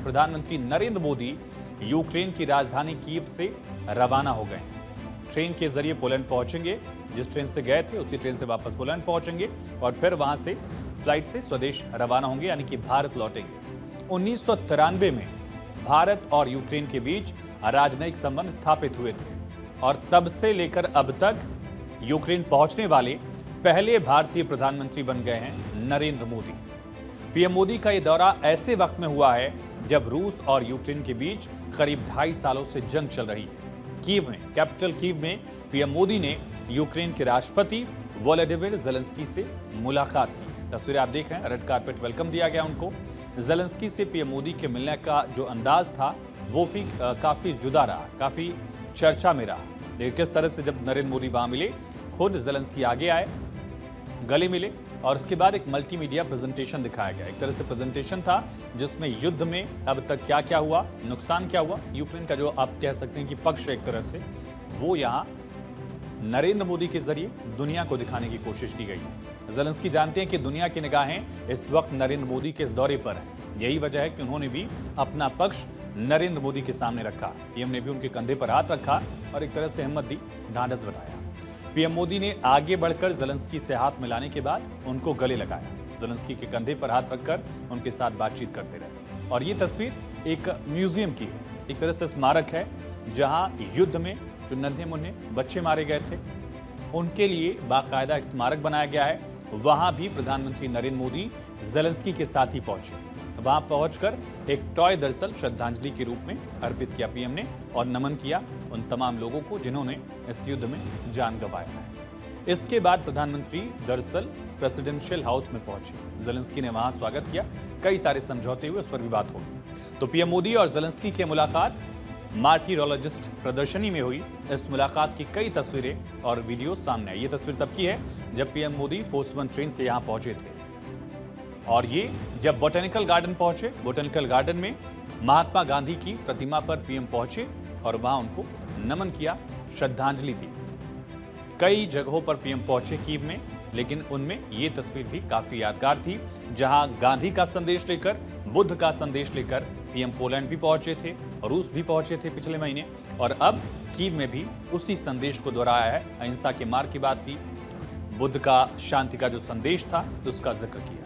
प्रधानमंत्री नरेंद्र मोदी यूक्रेन की राजधानी कीव से रवाना हो गए। ट्रेन के जरिए पोलैंड पहुंचेंगे। जिस ट्रेन से गए थे उसी ट्रेन से वापस पोलैंड पहुंचेंगे और फिर वहां से फ्लाइट से स्वदेश रवाना होंगे, यानी कि भारत लौटेंगे। 1993 में भारत और यूक्रेन के बीच राजनयिक संबंध स्थापित हुए थे और तब से लेकर अब तक यूक्रेन पहुंचने वाले पहले भारतीय प्रधानमंत्री बन गए हैं नरेंद्र मोदी। पीएम मोदी का यह दौरा ऐसे वक्त में हुआ है जब रूस और यूक्रेन के बीच करीब 2.5 सालों से जंग चल रही है। कीव में, कैपिटल कीव में पीएम मोदी ने यूक्रेन के राष्ट्रपति वोलोदिमीर ज़ेलेंस्की से मुलाकात की। तस्वीरें आप देख रहे हैं, रेड कारपेट वेलकम दिया गया उनको। ज़ेलेंस्की से पीएम मोदी के मिलने का जो अंदाज था वो भी काफी जुदा रहा, काफी चर्चा में रहा। लेकिन किस तरह से जब नरेंद्र मोदी वहां मिले, खुद ज़ेलेंस्की आगे आए, गले मिले और उसके बाद एक मल्टीमीडिया प्रेजेंटेशन दिखाया गया। एक तरह से प्रेजेंटेशन था जिसमें युद्ध में अब तक क्या क्या हुआ, नुकसान क्या हुआ, यूक्रेन का जो आप कह सकते हैं कि पक्ष एक तरह से, वो यहाँ नरेंद्र मोदी के जरिए दुनिया को दिखाने की कोशिश की गई। ज़ेलेंस्की जानते हैं कि दुनिया की निगाहें इस वक्त नरेंद्र मोदी के इस दौरे पर है। यही वजह है कि उन्होंने भी अपना पक्ष नरेंद्र मोदी के सामने रखा। पीएम ने भी उनके कंधे पर हाथ रखा और एक तरह से हिम्मत दी, ढांढस बताया। पीएम मोदी ने आगे बढ़कर ज़ेलेंस्की से हाथ मिलाने के बाद उनको गले लगाया। ज़ेलेंस्की के कंधे पर हाथ रखकर उनके साथ बातचीत करते रहे। और ये तस्वीर एक म्यूजियम की है, एक तरह से स्मारक है जहां युद्ध में जो नन्हे मुन्ने बच्चे मारे गए थे उनके लिए बाकायदा एक स्मारक बनाया गया है। वहां भी प्रधानमंत्री नरेंद्र मोदी ज़ेलेंस्की के साथ ही पहुंचे। वहां पहुंचकर एक टॉय दरअसल श्रद्धांजलि के रूप में अर्पित किया पीएम ने और नमन किया उन तमाम लोगों को जिन्होंने इस युद्ध में जान गंवाया है। इसके बाद प्रधानमंत्री दरअसल प्रेसिडेंशियल हाउस में पहुंचे। ज़ेलेंस्की ने वहां स्वागत किया, कई सारे समझौते हुए, उस पर भी बात होगी। तो पीएम मोदी और ज़ेलेंस्की की मुलाकात मार्टीरोलॉजिस्ट प्रदर्शनी में हुई। इस मुलाकात की कई तस्वीरें और वीडियो सामने आई। ये तस्वीर तब की है जब PM Modi force one train से यहाँ पहुंचे थे और ये जब बोटेनिकल गार्डन पहुंचे। बोटेनिकल गार्डन में महात्मा गांधी की प्रतिमा पर पीएम पहुंचे और वहां उनको नमन किया, श्रद्धांजलि दी। कई जगहों पर पीएम पहुंचे कीव में, लेकिन उनमें ये तस्वीर भी काफी यादगार थी जहां गांधी का संदेश लेकर, बुद्ध का संदेश लेकर पीएम पोलैंड भी पहुंचे थे, रूस भी पहुंचे थे पिछले महीने और अब कीव में भी उसी संदेश को दोहराया है। अहिंसा के मार्ग की बात की, बुद्ध का शांति का जो संदेश था उसका जिक्र किया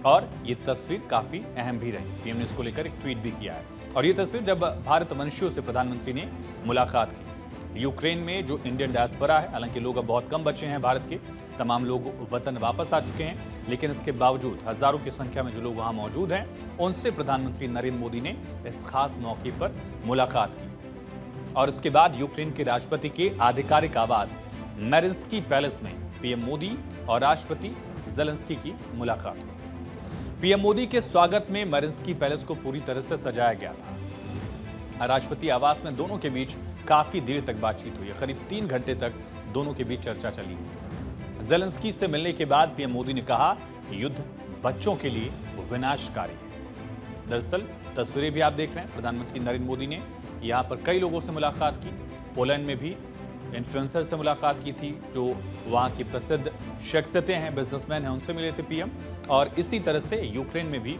और ये तस्वीर काफी अहम भी रही। पीएम ने इसको लेकर एक ट्वीट भी किया है। और ये तस्वीर जब भारत वंशियों से प्रधानमंत्री ने मुलाकात की। यूक्रेन में जो इंडियन डायस्पोरा है, हालांकि लोग अब बहुत कम बचे हैं भारत के, तमाम लोग वतन वापस आ चुके हैं, लेकिन इसके बावजूद हजारों की संख्या में जो लोग वहां मौजूद हैं उनसे प्रधानमंत्री नरेंद्र मोदी ने इस खास मौके पर मुलाकात की। और इसके बाद यूक्रेन के राष्ट्रपति के आधिकारिक आवास मेरिन्स्की पैलेस में पीएम मोदी और राष्ट्रपति ज़ेलेंस्की की मुलाकात हुई। पीएम मोदी के स्वागत में मेरिन्स्की पैलेस को पूरी तरह से सजाया गया था। राष्ट्रपति आवास में दोनों के बीच काफी देर तक बातचीत हुई, करीब 3 घंटे तक दोनों के बीच चर्चा चली। ज़ेलेंस्की से मिलने के बाद पीएम मोदी ने कहा, युद्ध बच्चों के लिए विनाशकारी है। दरअसल तस्वीरें भी आप देख रहे हैं, प्रधानमंत्री नरेंद्र मोदी ने यहाँ पर कई लोगों से मुलाकात की। पोलैंड में भी इन्फ्लुएंसर से मुलाकात की थी, जो वहाँ की प्रसिद्ध शख्सियतें हैं, बिजनेसमैन हैं, उनसे मिले थे पीएम। और इसी तरह से यूक्रेन में भी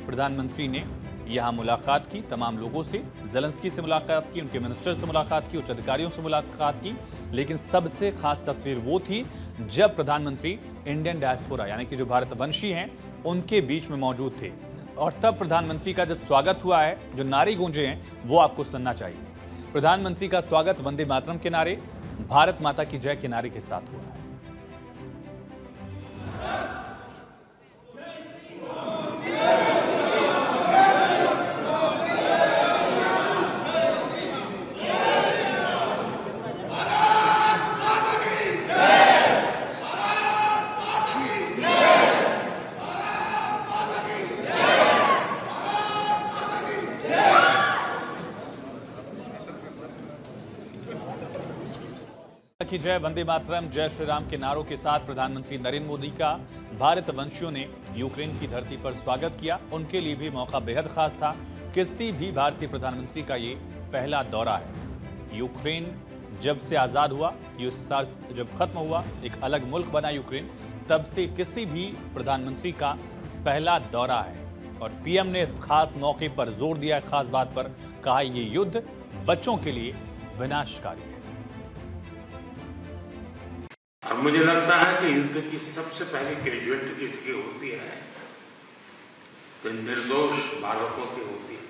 प्रधानमंत्री ने यहाँ मुलाकात की तमाम लोगों से। ज़ेलेंस्की से मुलाकात की, उनके मिनिस्टर से मुलाकात की, उच्च अधिकारियों से मुलाकात की। लेकिन सबसे खास तस्वीर वो थी जब प्रधानमंत्री इंडियन डायस्पोरा यानी कि जो भारतवंशी हैं उनके बीच में मौजूद थे। और तब प्रधानमंत्री का जब स्वागत हुआ है, जो नारे गूंजे हैं वो आपको सुनना चाहिए। प्रधानमंत्री का स्वागत वंदे मातरम के नारे, भारत माता की जय के नारे के साथ हुआ है। की जय, वंदे मातरम, जय श्री राम के नारों के साथ प्रधानमंत्री नरेंद्र मोदी का भारत वंशियों ने यूक्रेन की धरती पर स्वागत किया। उनके लिए भी मौका बेहद खास था। किसी भी भारतीय प्रधानमंत्री का ये पहला दौरा है। यूक्रेन जब से आज़ाद हुआ, यूएसएसआर जब खत्म हुआ, एक अलग मुल्क बना यूक्रेन, तब से किसी भी प्रधानमंत्री का पहला दौरा है। और पीएम ने इस खास मौके पर जोर दिया, खास बात पर कहा ये युद्ध बच्चों के लिए विनाशकारी है। अब मुझे लगता है कि युद्ध की सबसे पहली कैजुअलिटी किसकी होती है तो निर्दोष बालकों की होती है,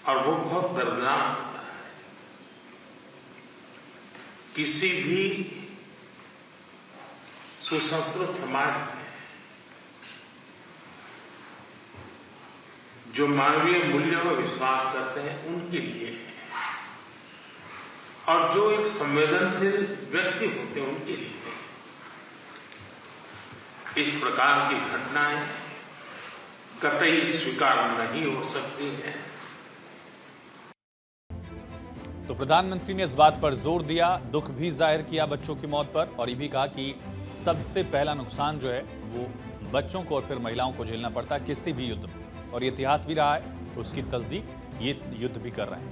और वो बहुत दर्दनाक होता है। किसी भी सुसंस्कृत समाज में जो मानवीय मूल्यों में विश्वास करते हैं उनके लिए है, और जो एक संवेदनशील व्यक्ति होते हैं उनके लिए इस प्रकार की घटनाएं कतई स्वीकार नहीं हो सकती हैं। तो प्रधानमंत्री ने इस बात पर जोर दिया, दुख भी जाहिर किया बच्चों की मौत पर, और ये भी कहा कि सबसे पहला नुकसान जो है वो बच्चों को और फिर महिलाओं को झेलना पड़ता है किसी भी युद्ध में, और ये इतिहास भी रहा है, उसकी तस्दीक ये युद्ध भी कर रहे हैं।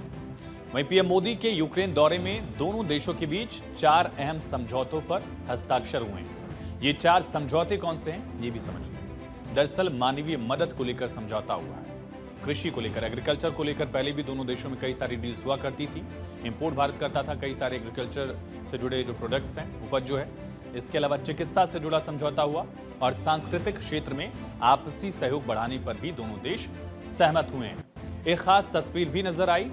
वहीं पीएम मोदी के यूक्रेन दौरे में दोनों देशों के बीच 4 अहम समझौतों पर हस्ताक्षर हुए हैं। ये 4 समझौते कौन से हैं, ये भी समझिए। दरअसल मानवीय मदद को लेकर समझौता हुआ है, कृषि को लेकर, एग्रीकल्चर को लेकर पहले भी दोनों देशों में कई सारी डील्स हुआ करती थी। इंपोर्ट भारत करता था कई सारे एग्रीकल्चर से जुड़े जो प्रोडक्ट्स हैं, उपज जो है। इसके अलावा चिकित्सा से जुड़ा समझौता हुआ, और सांस्कृतिक क्षेत्र में आपसी सहयोग बढ़ाने पर भी दोनों देश सहमत हुए हैं। एक खास तस्वीर भी नजर आई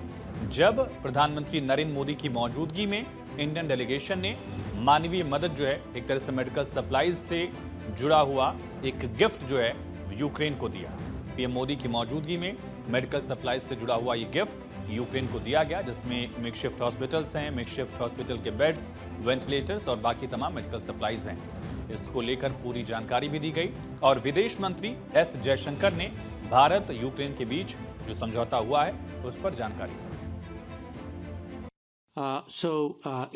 जब प्रधानमंत्री नरेंद्र मोदी की मौजूदगी में इंडियन डेलीगेशन ने मानवीय मदद जो है, एक तरह से मेडिकल सप्लाईज से जुड़ा हुआ एक गिफ्ट जो है यूक्रेन को दिया। पीएम मोदी की मौजूदगी में मेडिकल सप्लाईज से जुड़ा हुआ ये गिफ्ट यूक्रेन को दिया गया, जिसमें मेकशिफ्ट हॉस्पिटल्स हैं, मेकशिफ्ट हॉस्पिटल के बेड्स, वेंटिलेटर्स और बाकी तमाम मेडिकल सप्लाईज हैं। इसको लेकर पूरी जानकारी भी दी गई, और विदेश मंत्री एस जयशंकर ने भारत यूक्रेन के बीच जो समझौता हुआ है उस पर जानकारी दी।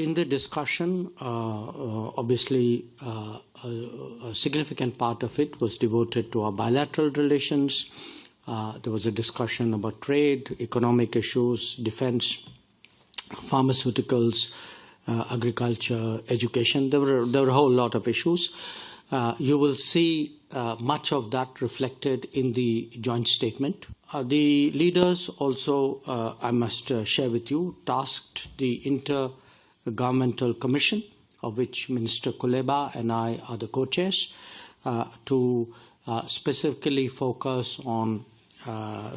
In the discussion, obviously, a significant part of it was devoted to our bilateral relations. There was a discussion about trade, economic issues, defense, pharmaceuticals, agriculture, education. There were a whole lot of issues. You will see much of that reflected in the joint statement. The leaders also, I must share with you, tasked the Intergovernmental Commission, of which Minister Kuleba and I are the co-chairs, to specifically focus on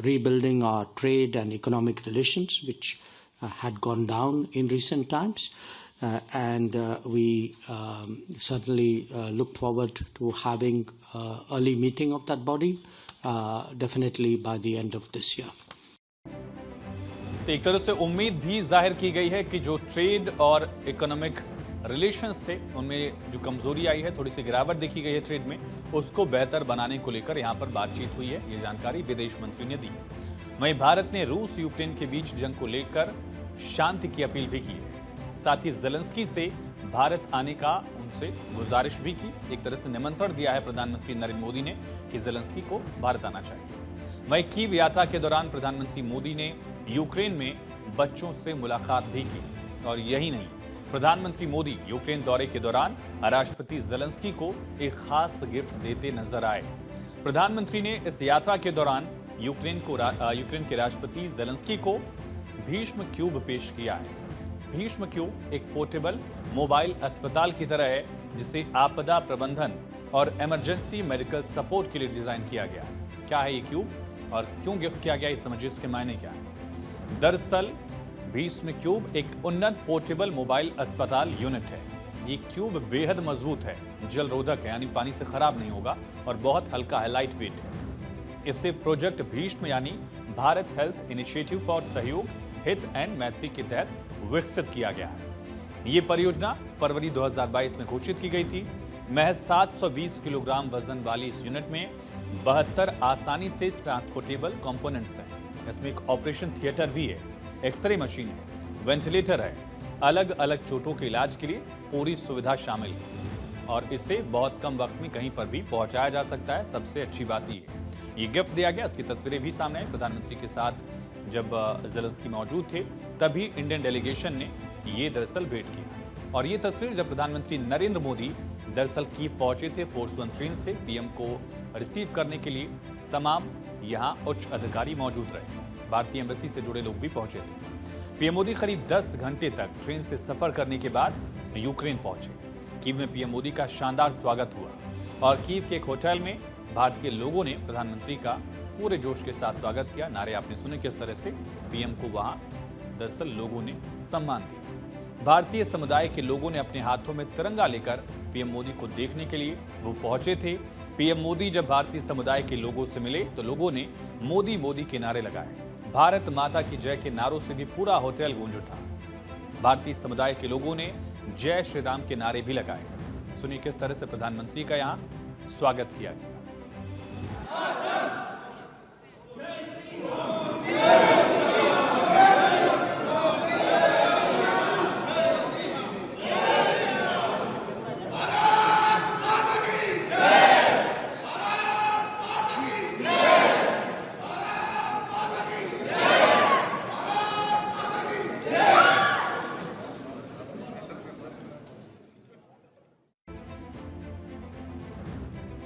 rebuilding our trade and economic relations, which had gone down in recent times. And we certainly look forward to having early meeting of that body, definitely by the end of this year. तो एक तरह से उम्मीद भी जाहिर की गई है कि जो ट्रेड और इकोनॉमिक रिलेशंस थे उनमें जो कमजोरी आई है, थोड़ी सी गिरावट देखी गई है ट्रेड में, उसको बेहतर बनाने को लेकर यहां पर बातचीत हुई है। ये जानकारी विदेश मंत्री ने दी। वहीं भारत ने रूस यूक्रेन के बीच जंग को लेकर शांति की अपील भी की है। साथ ही ज़ेलेंस्की से भारत आने का उनसे गुजारिश भी की। एक तरह से निमंत्रण दिया है प्रधानमंत्री नरेंद्र मोदी ने कि ज़ेलेंस्की को भारत आना चाहिए। वहीं कीव यात्रा के दौरान प्रधानमंत्री मोदी ने यूक्रेन में बच्चों से मुलाकात भी की, और यही नहीं, प्रधानमंत्री मोदी यूक्रेन दौरे के दौरान राष्ट्रपति ज़ेलेंस्की को एक खास गिफ्ट देते नजर आए। प्रधानमंत्री ने इस यात्रा के दौरान यूक्रेन के राष्ट्रपति ज़ेलेंस्की को भीष्म क्यूब पेश किया है। भीष्म क्यूब एक पोर्टेबल मोबाइल अस्पताल की तरह है, जिसे आपदा प्रबंधन और इमरजेंसी मेडिकल सपोर्ट के लिए डिजाइन किया गया है। क्या है ये क्यूब और क्यों गिफ्ट किया गया, ये समझिए इसके मायने क्या है। दरअसल भीष्म क्यूब एक उन्नत पोर्टेबल मोबाइल अस्पताल यूनिट है। ये क्यूब बेहद मजबूत है, जल रोधक है, यानी पानी से खराब नहीं होगा, और बहुत हल्का है, लाइट वेट है। इसे प्रोजेक्ट भीष्म यानी भारत हेल्थ इनिशिएटिव फॉर सहयोग, हित एंड मैत्री के तहत विकसित किया गया है। ये परियोजना फरवरी 2022 में घोषित की गई थी। महज 720 किलोग्राम वजन वाली इस यूनिट में 72 आसानी से ट्रांसपोर्टेबल कंपोनेंट्स हैं। इसमें एक ऑपरेशन थिएटर भी है, एक्सरे मशीन है, वेंटिलेटर है, अलग अलग चोटों के इलाज के लिए पूरी सुविधा शामिल है, और इसे बहुत कम वक्त में कहीं पर भी पहुंचाया जा सकता है। सबसे अच्छी बात ये गिफ्ट दिया गया, इसकी तस्वीरें भी सामने आई। प्रधानमंत्री के साथ जब ज़ेलेंस्की मौजूद थे तभी इंडियन डेलीगेशन ने ये दरअसल भेंट की, और ये तस्वीर जब प्रधानमंत्री नरेंद्र मोदी दरअसल कीव पहुंचे थे फोर्स वन ट्रेन से। पीएम को रिसीव करने के लिए तमाम यहां उच्च अधिकारी मौजूद रहे। भारतीय एम्बेसी से जुड़े लोग भी पहुंचे थे। पीएम मोदी करीब 10 घंटे तक ट्रेन से सफर करने के बाद यूक्रेन पहुंचे। कीव में पीएम मोदी का शानदार स्वागत हुआ और कीव के एक होटल में भारतीय लोगों ने प्रधानमंत्री का पूरे जोश के साथ स्वागत किया। नारे आपने सुने किस तरह से पीएम को वहां दरअसल लोगों ने सम्मान दिया। भारतीय समुदाय के लोगों ने अपने हाथों में तिरंगा लेकर पीएम मोदी को देखने के लिए वो पहुंचे थे। पीएम मोदी जब भारतीय समुदाय के लोगों से मिले तो लोगों ने मोदी मोदी के नारे लगाए। भारत माता की जय के नारों से भी पूरा होटल गूंज उठा। भारतीय समुदाय के लोगों ने जय श्री राम के नारे भी लगाए। सुनिए किस तरह से प्रधानमंत्री का यहां स्वागत किया गया।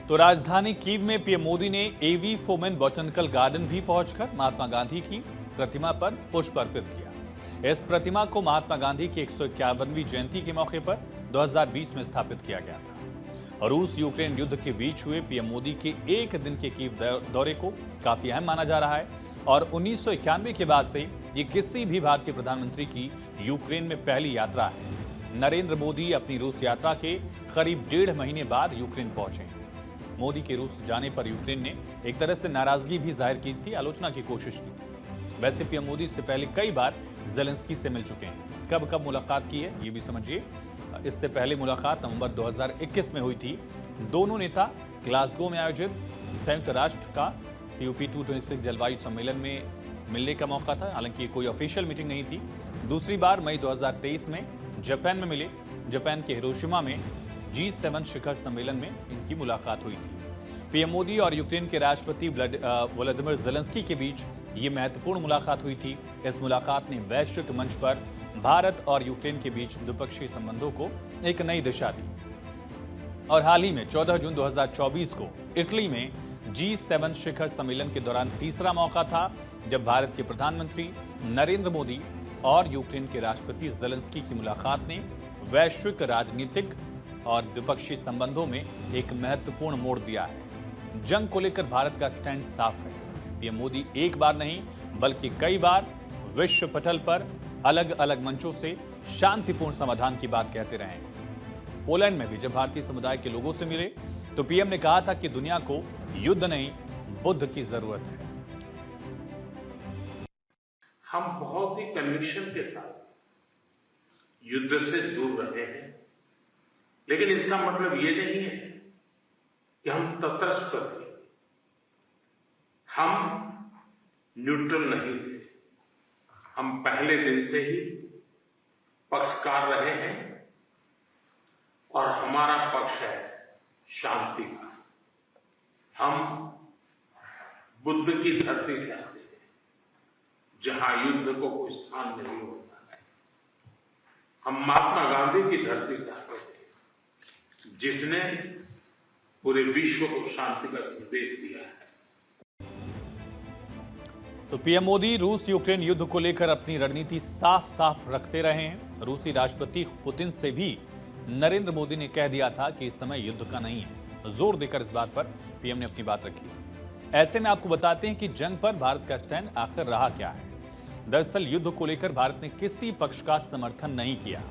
तो राजधानी कीव में पीएम मोदी ने एवी फोमेन बॉटनिकल गार्डन भी पहुंचकर महात्मा गांधी की प्रतिमा पर पुष्प अर्पित किया। इस प्रतिमा को महात्मा गांधी की 151वीं जयंती के मौके पर 2020 में स्थापित किया गया था। रूस यूक्रेन युद्ध के बीच हुए पीएम मोदी के एक दिन के कीव दौरे को काफी अहम माना जा रहा है और 1991 के बाद से ये किसी भी भारतीय प्रधानमंत्री की यूक्रेन में पहली यात्रा है। नरेंद्र मोदी अपनी रूस यात्रा के करीब 1.5 महीने बाद यूक्रेन पहुंचे। मोदी के रूस जाने पर यूक्रेन ने एक तरह से नाराजगी भी जाहिर की थी, आलोचना की कोशिश की थी। वैसे पीएम मोदी इससे पहले कई बार ज़ेलेंस्की से मिल चुके हैं। कब कब मुलाकात की है ये भी समझिए। इससे पहले मुलाकात नवंबर 2021 में हुई थी। दोनों नेता ग्लासगो में आयोजित संयुक्त राष्ट्र का COP26 जलवायु सम्मेलन में मिलने का मौका था। हालांकि कोई ऑफिशियल मीटिंग नहीं थी। दूसरी बार मई 2023 में जापान में मिले। जापान के हिरोशिमा में G7 शिखर सम्मेलन में इनकी मुलाकात हुई थी। पीएम मोदी और यूक्रेन के राष्ट्रपति व्लादिमीर ज़ेलेंस्की के बीच ये महत्वपूर्ण मुलाकात हुई थी। इस मुलाकात ने वैश्विक मंच पर भारत और यूक्रेन के बीच द्विपक्षीय संबंधों को एक नई दिशा दी। और हाल ही में 14 जून 2024 को इटली में G7 शिखर सम्मेलन के दौरान तीसरा मौका था जब भारत के प्रधानमंत्री नरेंद्र मोदी और यूक्रेन के राष्ट्रपति ज़ेलेंस्की की मुलाकात ने वैश्विक राजनीतिक और द्विपक्षीय संबंधों में एक महत्वपूर्ण मोड़ दिया है। जंग को लेकर भारत का स्टैंड साफ है। पीएम मोदी एक बार नहीं बल्कि कई बार विश्व पटल पर अलग अलग मंचों से शांतिपूर्ण समाधान की बात कहते रहे हैं। पोलैंड में भी जब भारतीय समुदाय के लोगों से मिले तो पीएम ने कहा था कि दुनिया को युद्ध नहीं बुद्ध की जरूरत है। हम बहुत ही कन्विक्शन के साथ युद्ध से दूर रहे हैं, लेकिन इसका मतलब ये नहीं है कि हम तटस्थ थे। हम न्यूट्रल नहीं थे। हम पहले दिन से ही पक्षकार रहे हैं और हमारा पक्ष है शांति का। हम बुद्ध की धरती से आते हैं जहां युद्ध को कोई स्थान नहीं होता है। हम महात्मा गांधी की धरती से आते हैं जिसने पूरे विश्व को शांति का संदेश दिया है। तो पीएम मोदी रूस यूक्रेन युद्ध को लेकर अपनी रणनीति साफ साफ रखते रहे हैं। रूसी राष्ट्रपति पुतिन से भी नरेंद्र मोदी ने कह दिया था कि इस समय युद्ध का नहीं है। जोर देकर इस बात पर पीएम ने अपनी बात रखी थी। ऐसे में आपको बताते हैं कि जंग पर भारत का स्टैंड आखिर रहा क्या है। दरअसल युद्ध को लेकर भारत ने किसी पक्ष का समर्थन नहीं किया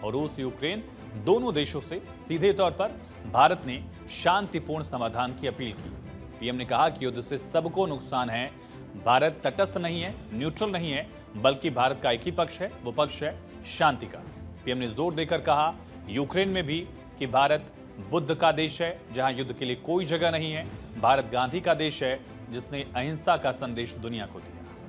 और रूस यूक्रेन दोनों देशों से सीधे तौर पर भारत ने शांतिपूर्ण समाधान की अपील की। पीएम ने कहा कि युद्ध से सबको नुकसान है। भारत तटस्थ नहीं है, न्यूट्रल नहीं है, बल्कि भारत का एक ही पक्ष है, वो पक्ष है शांति का। पीएम ने जोर देकर कहा यूक्रेन में भी कि भारत बुद्ध का देश है जहां युद्ध के लिए कोई जगह नहीं है। भारत गांधी का देश है जिसने अहिंसा का संदेश दुनिया को दिया।